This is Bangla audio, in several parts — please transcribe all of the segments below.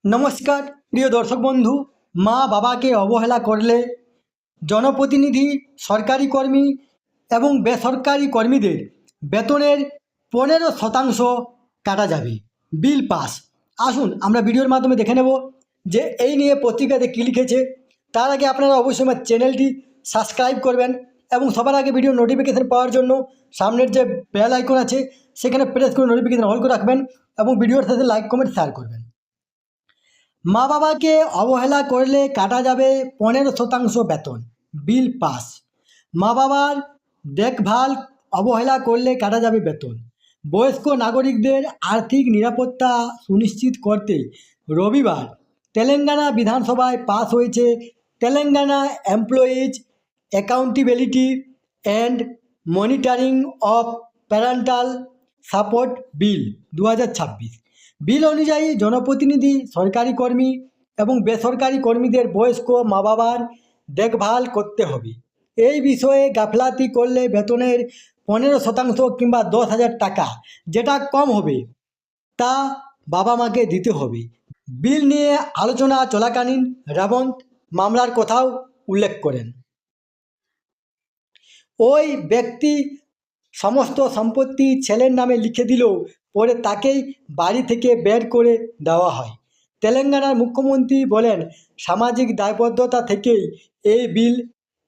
নমস্কার প্রিয় দর্শক বন্ধু। মা বাবাকে অবহেলা করলে জনপ্রতিনিধি, সরকারি কর্মী এবং বেসরকারি কর্মীদের বেতনের 15% কাটা যাবে, বিল পাস। আসুন আমরা ভিডিওর মাধ্যমে দেখে নেব যে এই নিয়ে পত্রিকাতে কী লিখেছে। তার আগে আপনারা অবশ্যই আমার চ্যানেলটি সাবস্ক্রাইব করবেন এবং সবার আগে ভিডিও নোটিফিকেশান পাওয়ার জন্য সামনের যে বেল আইকন আছে সেখানে প্রেস করে নোটিফিকেশান অল করে রাখবেন এবং ভিডিওর সাথে লাইক কমেন্ট শেয়ার করবেন। মা বাবাকে অবহেলা করলে কাটা যাবে 15% বেতন, বিল পাস। মা বাবার দেখভাল অবহেলা করলে কাটা যাবে বেতন। বয়স্ক নাগরিকদের আর্থিক নিরাপত্তা সুনিশ্চিত করতে রবিবার তেলেঙ্গানা বিধানসভায় পাস হয়েছে Telangana employees accountability and monitoring of parental support bill 2026। Bill অনুযায়ী জনপ্রতিনিধি, সরকারি কর্মী এবং বেসরকারি কর্মীদের বয়স্ক মা বাবার দেখভাল করতে হবে। এই বিষয়ে গাফলাতি করলে বেতনের 15% কিংবা 10,000 টাকা, যেটা কম হবে, তা বাবা মাকে দিতে হবে। বিল নিয়ে আলোচনা চলাকালীন রেবন্ত মামলার কথাও উল্লেখ করেন। ওই ব্যক্তি সমস্ত সম্পত্তি ছেলের নামে লিখে দিলেও পরে তাকেই বাড়ি থেকে বের করে দেওয়া হয়। তেলেঙ্গানার মুখ্যমন্ত্রী বলেন, সামাজিক দায়বদ্ধতা থেকেই এই বিল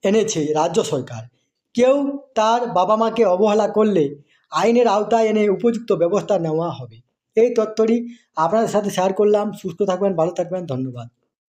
এনেছে রাজ্য সরকার। কেউ তার বাবা মাকে অবহেলা করলে আইনের আওতায় এনে উপযুক্ত ব্যবস্থা নেওয়া হবে। এই তথ্যটি আপনাদের সাথে শেয়ার করলাম। সুস্থ থাকবেন, ভালো থাকবেন, ধন্যবাদ।